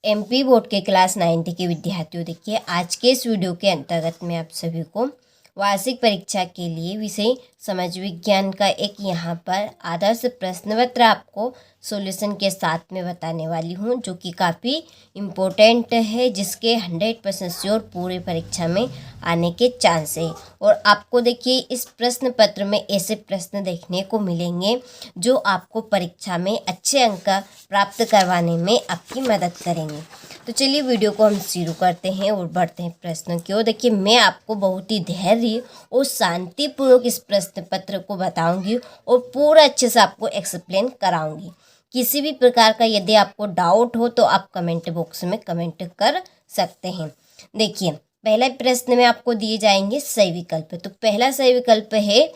MP board के class 9 के विद्यार्थियों, देखिए आज के इस वीडियो के अंतर्गत मैं आप सभी को वार्षिक परीक्षा के लिए विषय समाज विज्ञान का एक यहाँ पर आदर्श प्रश्न पत्र आपको सॉल्यूशन के साथ में बताने वाली हूँ, जो कि काफ़ी इम्पोर्टेंट है, जिसके 100% श्योर पूरे परीक्षा में आने के चांस है। और आपको देखिए इस प्रश्न पत्र में ऐसे प्रश्न देखने को मिलेंगे जो आपको परीक्षा में अच्छे अंक प्राप्त करवाने में आपकी मदद करेंगे। तो चलिए वीडियो को हम शुरू करते हैं और बढ़ते हैं प्रश्नों की ओर। देखिए मैं आपको बहुत ही धैर्य और शांतिपूर्वक इस प्रश्न पत्र को बताऊंगी और पूरा अच्छे से आपको एक्सप्लेन कराऊंगी। किसी भी प्रकार का यदि आपको डाउट हो तो आप कमेंट बॉक्स में कमेंट कर सकते हैं। देखिए पहला प्रश्न में आपको दिए जाएंगे सही विकल्प। तो पहला सही विकल्प है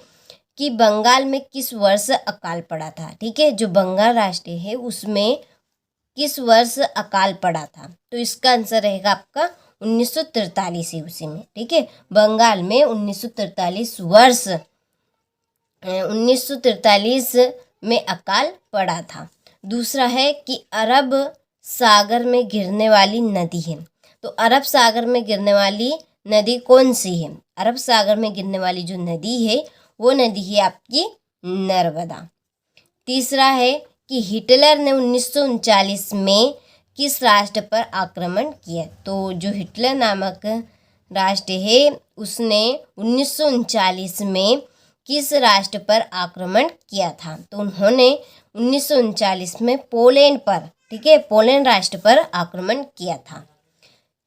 कि बंगाल में किस वर्ष अकाल पड़ा था। ठीक है, जो बंगाल राष्ट्र है उसमें किस वर्ष अकाल पड़ा था, तो इसका आंसर रहेगा आपका 1943 ईस्वी में। ठीक है, बंगाल में 1943 में अकाल पड़ा था। दूसरा है कि अरब सागर में गिरने वाली नदी है। तो अरब सागर में गिरने वाली नदी कौन सी है? अरब सागर में गिरने वाली जो नदी है वो नदी है आपकी नर्मदा। तीसरा है कि हिटलर ने 1939 में किस राष्ट्र पर आक्रमण किया। तो जो हिटलर नामक राष्ट्र है उसने 1939 में किस राष्ट्र पर आक्रमण किया था? तो उन्होंने 1939 में पोलैंड पर, ठीक है, पोलैंड राष्ट्र पर आक्रमण किया था।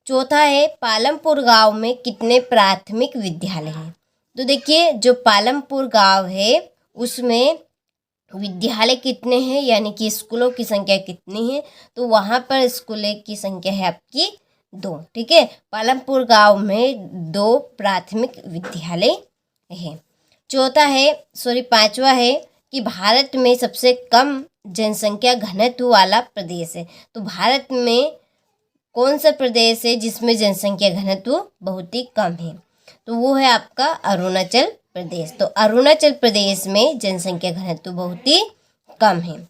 चौथा है पालमपुर गांव में कितने प्राथमिक विद्यालय हैं। तो देखिए जो पालमपुर गांव है उसमें विद्यालय कितने हैं, यानी कि स्कूलों की संख्या कितनी है? तो वहाँ पर स्कूलों की संख्या है आपकी 2। ठीक है, पालमपुर गांव में 2 प्राथमिक विद्यालय है। पांचवा है कि भारत में सबसे कम जनसंख्या घनत्व वाला प्रदेश है। तो भारत में कौन सा प्रदेश है जिसमें जनसंख्या घनत्व बहुत ही कम है? तो वो है आपका अरुणाचल प्रदेश। तो अरुणाचल प्रदेश में जनसंख्या घनत्व बहुत ही कम है।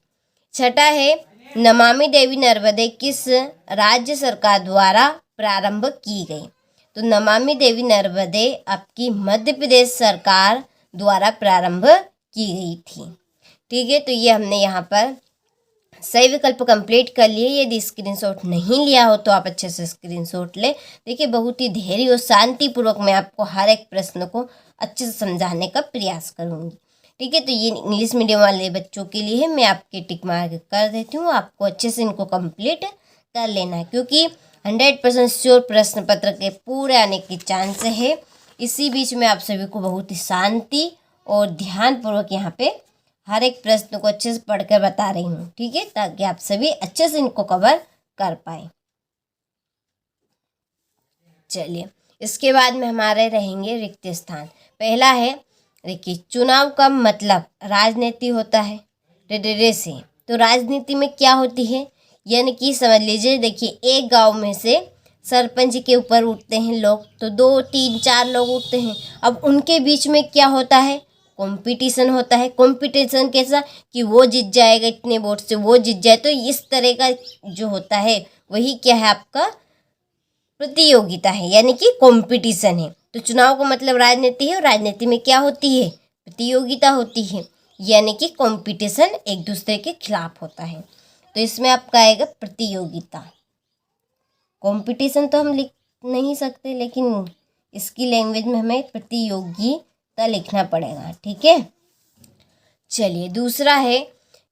छठा है नमामि देवी नर्मदे किस राज्य सरकार द्वारा प्रारंभ की गई। तो नमामि देवी नर्मदे आपकी मध्य प्रदेश सरकार द्वारा प्रारंभ की गई थी। ठीक है, तो ये हमने यहाँ पर सही विकल्प कंप्लीट कर लिए। यदि स्क्रीनशॉट नहीं लिया हो तो आप अच्छे से स्क्रीनशॉट लें। देखिए बहुत ही धैर्य और शांतिपूर्वक मैं आपको हर एक प्रश्न को अच्छे से समझाने का प्रयास करूंगी। ठीक है, तो ये इंग्लिश मीडियम वाले बच्चों के लिए है, मैं आपके टिक मार्क कर देती हूँ। आपको अच्छे से इनको कंप्लीट कर लेना है, क्योंकि 100% श्योर प्रश्न पत्र के पूरे आने के चांस है। इसी बीच में आप सभी को बहुत ही शांति और ध्यानपूर्वक यहाँ पे हर एक प्रश्न को अच्छे से पढ़कर बता रही हूँ। ठीक है, ताकि आप सभी अच्छे से इनको कवर कर पाए। चलिए इसके बाद में हमारे रहेंगे रिक्त स्थान। पहला है, देखिए चुनाव का मतलब राजनीति होता है, से। तो राजनीति में क्या होती है, यानी कि समझ लीजिए, देखिए एक गांव में से सरपंच के ऊपर उठते हैं लोग, तो 2 3 4 लोग उठते हैं। अब उनके बीच में क्या होता है, कंपटीशन होता है। कंपटीशन कैसा कि वो जीत जाएगा, इतने वोट से वो जीत जाए। तो इस तरह का जो होता है वही क्या है, आपका प्रतियोगिता है, यानी कि कंपटीशन है। तो चुनाव का मतलब राजनीति है और राजनीति में क्या होती है, प्रतियोगिता होती है, यानी कि कंपटीशन एक दूसरे के खिलाफ होता है। तो इसमें आपका आएगा प्रतियोगिता। कंपटीशन तो हम लिख नहीं सकते, लेकिन इसकी लैंग्वेज में हमें प्रतियोगिता लिखना पड़ेगा। ठीक है, चलिए दूसरा है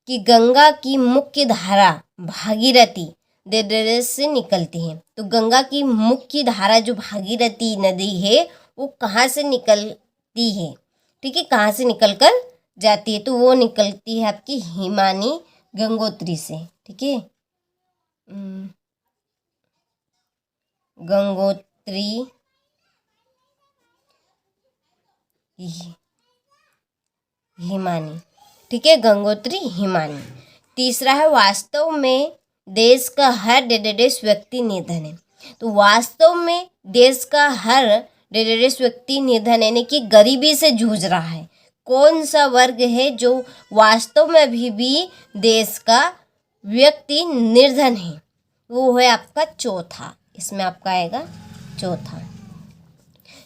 कि गंगा की मुख्य धारा भागीरथी नदी से निकलती है। तो गंगा की मुख्य धारा जो भागीरथी नदी है वो कहाँ से निकलती है? ठीक है, कहाँ से निकल कर जाती है? तो वो निकलती है आपकी हिमानी गंगोत्री से। ठीक है, गंगोत्री हिमानी। ठीक है, गंगोत्री हिमानी। तीसरा है वास्तव में देश का हर व्यक्ति निर्धन है। तो वास्तव में देश का हर व्यक्ति निर्धन, यानी कि गरीबी से जूझ रहा है। कौन सा वर्ग है जो वास्तव में अभी भी देश का व्यक्ति निर्धन है? वो है आपका चौथा, इसमें आपका आएगा चौथा।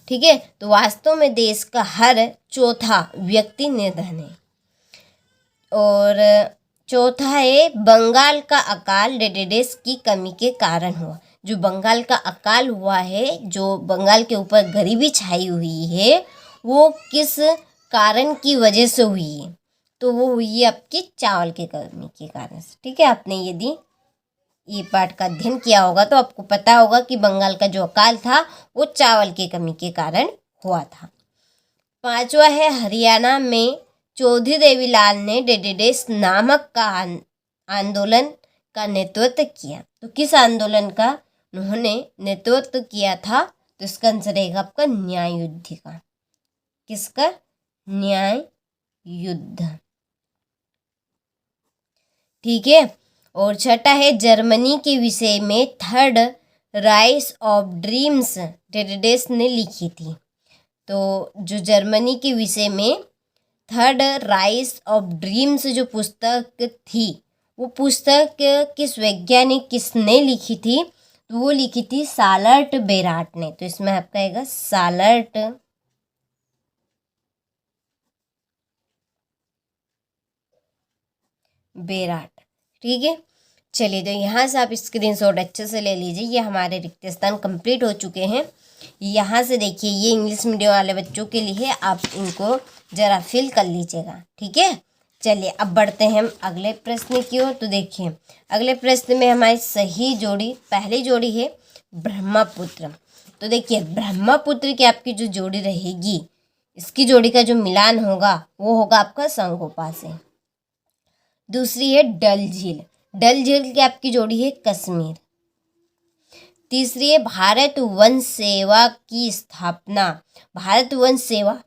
ठीक है, तो वास्तव में देश का हर चौथा व्यक्ति निर्धन है। और चौथा है बंगाल का अकाल डेडेडेस की कमी के कारण हुआ। जो बंगाल का अकाल हुआ है, जो बंगाल के ऊपर गरीबी छाई हुई है, वो किस कारण की वजह से हुई है? तो वो हुई है आपकी चावल की कमी के कारण से। ठीक है, आपने यदि ये पाठ का अध्ययन किया होगा तो आपको पता होगा कि बंगाल का जो अकाल था वो चावल की कमी के कारण हुआ था। पांचवा है हरियाणा में चौधरी देवीलाल ने डेडेडेस नामक का आंदोलन का नेतृत्व किया। तो किस आंदोलन का उन्होंने नेतृत्व किया था? तो इसका आंसर रहेगा आपका न्याय युद्ध का। किसका? न्याय युद्ध। ठीक है, और छठा है जर्मनी के विषय में थर्ड राइस ऑफ ड्रीम्स डेडेडेस ने लिखी थी। तो जो जर्मनी के विषय में थर्ड राइस ऑफ ड्रीम्स जो पुस्तक थी, वो पुस्तक किस वैज्ञानिक किसने लिखी थी? तो वो लिखी थी सालर्ट बेराट ने। तो इसमें आपका आएगा सालर्ट बेराट। ठीक है, चलिए तो यहाँ से आप स्क्रीनशॉट अच्छे से ले लीजिए। ये हमारे रिक्त स्थान कंप्लीट हो चुके हैं। यहाँ से देखिए, ये इंग्लिश मीडियम वाले बच्चों के लिए आप इनको ज़रा फिल कर लीजिएगा। ठीक है, चलिए अब बढ़ते हैं हम अगले प्रश्न की ओर। तो देखिए, अगले प्रश्न में हमारी सही जोड़ी, पहली जोड़ी है ब्रह्मपुत्र। तो देखिए, ब्रह्मपुत्र की आपकी जो जोड़ी रहेगी, इसकी जोड़ी का जो मिलान होगा वो होगा आपका संगोपा से। दूसरी है डल झील। डल झील की आपकी जोड़ी है कश्मीर। तीसरी है भारत वन सेवा की स्थापना। भारत वन सेवा,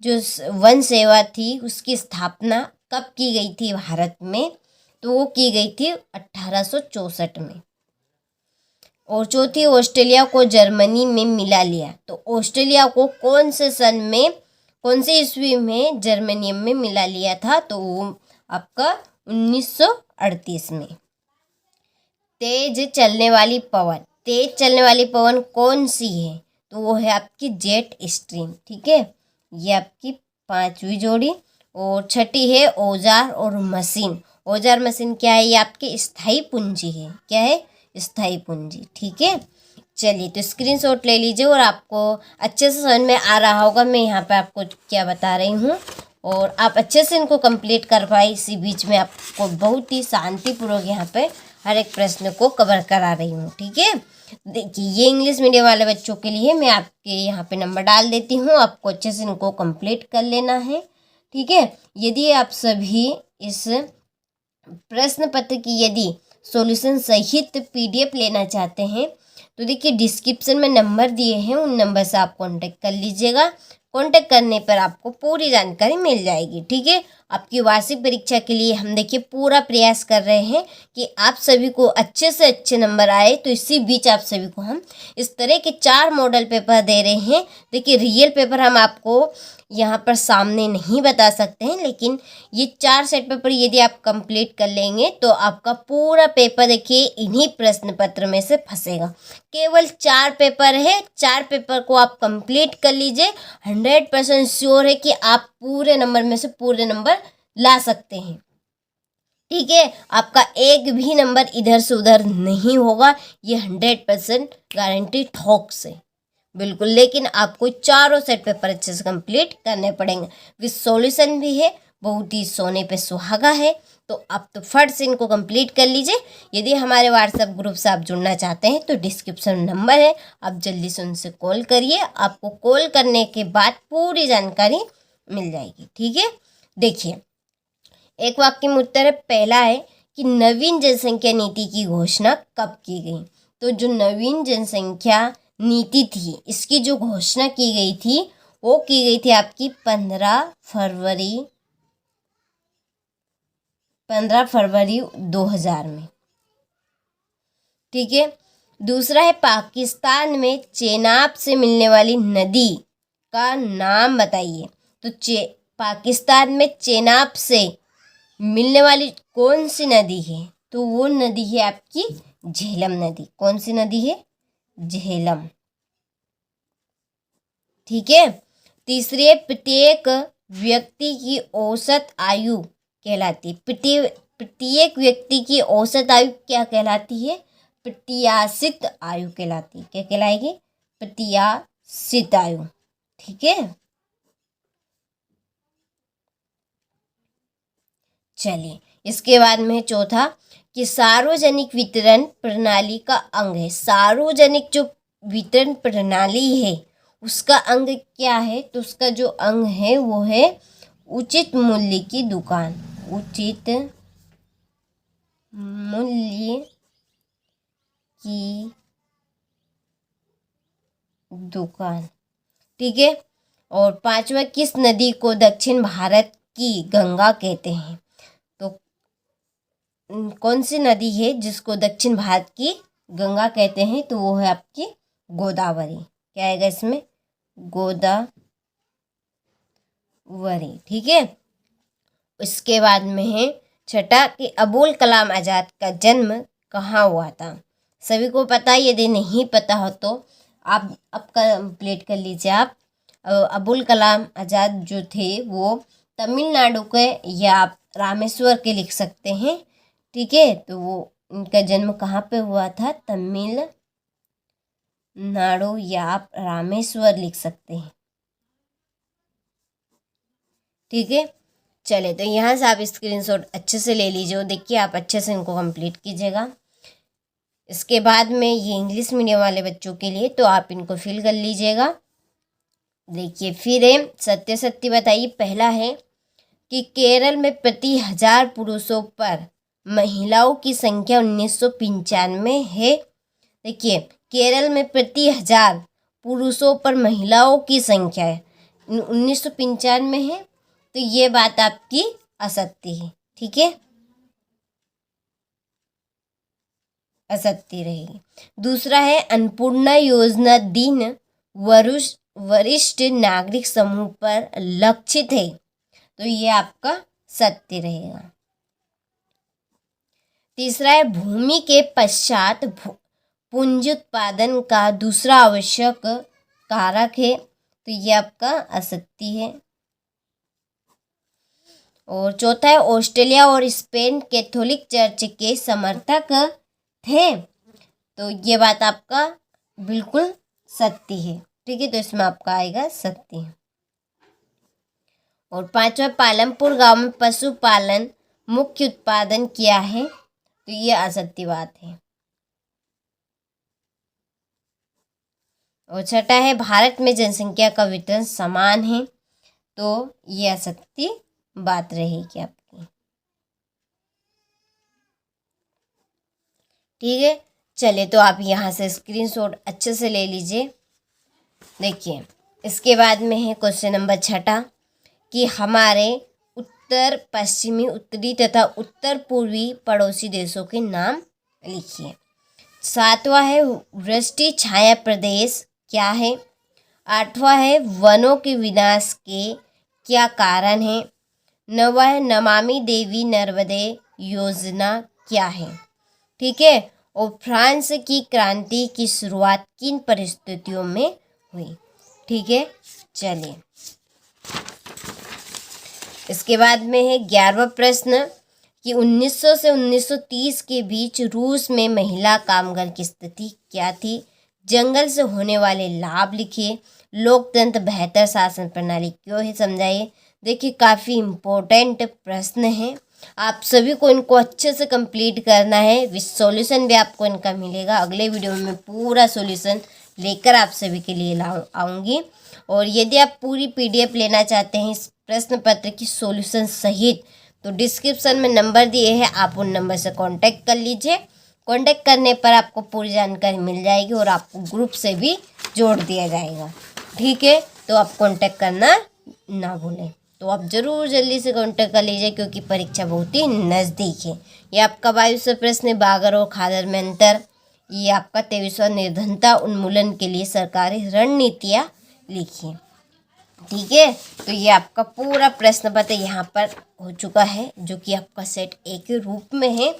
जो वन सेवा थी, उसकी स्थापना कब की गई थी भारत में? तो वो की गई थी 1864 में। और चौथी, ऑस्ट्रेलिया को जर्मनी में मिला लिया। तो ऑस्ट्रेलिया को कौन से सन में, कौन से ईस्वी में जर्मनी में मिला लिया था? तो वो आपका 1938 में। तेज चलने वाली पवन, तेज चलने वाली पवन कौन सी है? तो वो है आपकी जेट स्ट्रीम। ठीक है, ये आपकी पांचवी जोड़ी। और छठी है औजार और मशीन। औजार मशीन क्या है? ये आपकी स्थायी पूंजी है। क्या है? स्थायी पूंजी। ठीक है, चलिए तो स्क्रीनशॉट ले लीजिए और आपको अच्छे से समझ में आ रहा होगा मैं यहाँ पे आपको क्या बता रही हूँ, और आप अच्छे से इनको कंप्लीट कर पाए। इसी बीच में आपको बहुत ही शांतिपूर्वक यहाँ पे हर एक प्रश्न को कवर करा रही हूँ। ठीक है, देखिए ये इंग्लिश मीडियम वाले बच्चों के लिए मैं आपके यहाँ पे नंबर डाल देती हूँ, आपको अच्छे से इनको कंप्लीट कर लेना है। ठीक है, यदि आप सभी इस प्रश्न पत्र की यदि सॉल्यूशन सहित पीडीएफ लेना चाहते हैं तो देखिए डिस्क्रिप्शन में नंबर दिए हैं, उन नंबर से आप कांटेक्ट कर लीजिएगा। कांटेक्ट करने पर आपको पूरी जानकारी मिल जाएगी। ठीक है, आपकी वार्षिक परीक्षा के लिए हम देखिए पूरा प्रयास कर रहे हैं कि आप सभी को अच्छे से अच्छे नंबर आए। तो इसी बीच आप सभी को हम इस तरह के 4 मॉडल पेपर दे रहे हैं। देखिए रियल पेपर हम आपको यहाँ पर सामने नहीं बता सकते हैं, लेकिन ये 4 सेट पेपर यदि आप कंप्लीट कर लेंगे तो आपका पूरा पेपर देखिए इन्हीं प्रश्न पत्र में से फंसेगा। केवल 4 पेपर है, 4 पेपर को आप कंप्लीट कर लीजिए। 100% श्योर है कि आप पूरे नंबर में से पूरे नंबर ला सकते हैं। ठीक है, आपका एक भी नंबर इधर से उधर नहीं होगा, ये 100% गारंटी ठोक से बिल्कुल। लेकिन आपको चारों सेट पेपर अच्छे से कंप्लीट करने पड़ेंगे। विद सॉल्यूशन भी है, बहुत ही सोने पे सुहागा है। तो आप तो फट से इनको कंप्लीट कर लीजिए। यदि हमारे व्हाट्सएप ग्रुप से आप जुड़ना चाहते हैं तो डिस्क्रिप्शन नंबर है, आप जल्दी से उनसे कॉल करिए। आपको कॉल करने के बाद पूरी जानकारी मिल जाएगी। ठीक है, देखिए एक वाक्य में उत्तर है। पहला है कि नवीन जनसंख्या नीति की घोषणा कब की गई? तो जो नवीन जनसंख्या नीति थी, इसकी जो घोषणा की गई थी वो की गई थी आपकी 15 फरवरी 2000 में। ठीक है, दूसरा है पाकिस्तान में चेनाब से मिलने वाली नदी का नाम बताइए। तो पाकिस्तान में चेनाब से मिलने वाली कौन सी नदी है? तो वो नदी है आपकी झेलम नदी। कौन सी नदी है? झेलम। ठीक है। तीसरी है प्रत्येक व्यक्ति की औसत आयु कहलाती है। प्रत्येक व्यक्ति की औसत आयु क्या कहलाती है? प्रत्याशित आयु कहलाती है। क्या कहलाएगी? प्रत्याशित आयु। ठीक है। चलिए, इसके बाद में चौथा कि सार्वजनिक वितरण प्रणाली का अंग है। सार्वजनिक जो वितरण प्रणाली है उसका अंग क्या है? तो उसका जो अंग है वो है उचित मूल्य की दुकान। उचित मूल्य की दुकान। ठीक है। और पांचवा, किस नदी को दक्षिण भारत की गंगा कहते हैं? तो कौन सी नदी है जिसको दक्षिण भारत की गंगा कहते हैं? तो वो है आपकी गोदावरी। क्या आएगा इसमें? गोदावरी। ठीक है। इसके बाद में है छठा कि अबुल कलाम आज़ाद का जन्म कहाँ हुआ था? सभी को पता है, यदि नहीं पता हो तो आप अब कंप्लीट कर लीजिए। आप अबुल कलाम आज़ाद जो थे वो तमिलनाडु के या आप रामेश्वर के लिख सकते हैं। ठीक है। तो वो उनका जन्म कहाँ पे हुआ था? तमिलनाडु या आप रामेश्वर लिख सकते हैं। ठीक है। चले, तो यहाँ से आप स्क्रीनशॉट अच्छे से ले लीजिए। देखिए, आप अच्छे से इनको कंप्लीट कीजिएगा। इसके बाद में ये इंग्लिश मीडियम वाले बच्चों के लिए, तो आप इनको फिल कर लीजिएगा। देखिए, फिर है सत्य सत्य बताइए। पहला है कि केरल में प्रति 1000 पुरुषों पर महिलाओं की संख्या 1995 है। देखिए, केरल में प्रति 1000 पुरुषों पर महिलाओं की संख्या है 1995 है। तो ये बात आपकी असत्य है। ठीक है, असत्य रहेगी। दूसरा है अन्नपूर्णा योजना दीन वरिष्ठ नागरिक समूह पर लक्षित है। तो ये आपका सत्य रहेगा। तीसरा है भूमि के पश्चात पूंजी उत्पादन का दूसरा आवश्यक कारक है। तो ये आपका असत्य है। और चौथा है ऑस्ट्रेलिया और स्पेन कैथोलिक चर्च के समर्थक थे। तो ये बात आपका बिल्कुल सत्य है। ठीक है, तो इसमें आपका आएगा सत्य। और पांचवा, पालमपुर गांव में पशुपालन मुख्य उत्पादन क्या है? तो ये असत्य बात है। और छठा है भारत में जनसंख्या का वितरण समान है। तो ये असत्य बात रहेगी आपकी। ठीक है, चलिए, तो आप यहाँ से स्क्रीनशॉट अच्छे से ले लीजिए। देखिए, इसके बाद में है क्वेश्चन नंबर छठा कि हमारे उत्तर पश्चिमी, उत्तरी तथा उत्तर पूर्वी पड़ोसी देशों के नाम लिखिए। सातवां है वृष्टि छाया प्रदेश क्या है? आठवां है वनों के विनाश के क्या कारण है? नौवां है नमामि देवी नर्मदे योजना क्या है? ठीक है। और फ्रांस की क्रांति की शुरुआत किन परिस्थितियों में हुई? ठीक है, चलिए, इसके बाद में है 11वां प्रश्न कि 1900 से 1930 के बीच रूस में महिला कामगार की स्थिति क्या थी? जंगल से होने वाले लाभ लिखिए। लोकतंत्र बेहतर शासन प्रणाली क्यों है? समझाइए। देखिए, काफ़ी इम्पोर्टेंट प्रश्न है। आप सभी को इनको अच्छे से कंप्लीट करना है। विद सॉल्यूशन भी आपको इनका मिलेगा। अगले वीडियो में मैं पूरा सॉल्यूशन लेकर आप सभी के लिए आऊँगी। और यदि आप पूरी PDF लेना चाहते हैं इस प्रश्न पत्र की सॉल्यूशन सहित, तो डिस्क्रिप्शन में नंबर दिए हैं, आप उन नंबर से कांटेक्ट कर लीजिए। कांटेक्ट करने पर आपको पूरी जानकारी मिल जाएगी और आपको ग्रुप से भी जोड़ दिया जाएगा। ठीक है, तो आप कांटेक्ट करना ना भूलें। तो आप ज़रूर जल्दी से कांटेक्ट कर लीजिए क्योंकि परीक्षा बहुत ही नज़दीक है। ये आपका 22वां प्रश्न है, बागर और खादर में अंतर। ये आपका 23वां निर्धनता उन्मूलन के लिए सरकारी रणनीतियाँ लिखिए। ठीक है, तो ये आपका पूरा प्रश्न पत्र यहाँ पर हो चुका है, जो कि आपका सेट ए के रूप में है।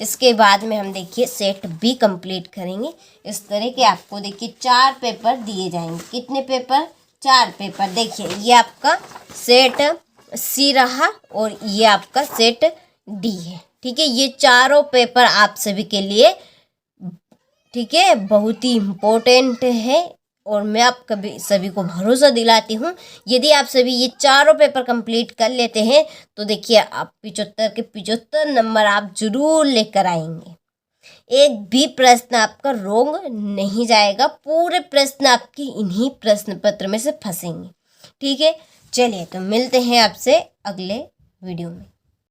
इसके बाद में हम देखिए सेट बी कंप्लीट करेंगे। इस तरह के आपको देखिए 4 पेपर दिए जाएंगे। कितने पेपर? 4 पेपर। देखिए ये आपका सेट सी रहा और ये आपका सेट डी है। ठीक है, ये चारों पेपर आप सभी के लिए, ठीक है, बहुत ही इम्पोर्टेंट है और मैं आप कभी सभी को भरोसा दिलाती हूँ, यदि आप सभी ये चारों पेपर कंप्लीट कर लेते हैं तो देखिए आप 75 के 75 नंबर आप जरूर लेकर आएंगे। एक भी प्रश्न आपका रोंग नहीं जाएगा, पूरे प्रश्न आपके इन्हीं प्रश्न पत्र में से फंसेंगे। ठीक है, चलिए तो मिलते हैं आपसे अगले वीडियो में।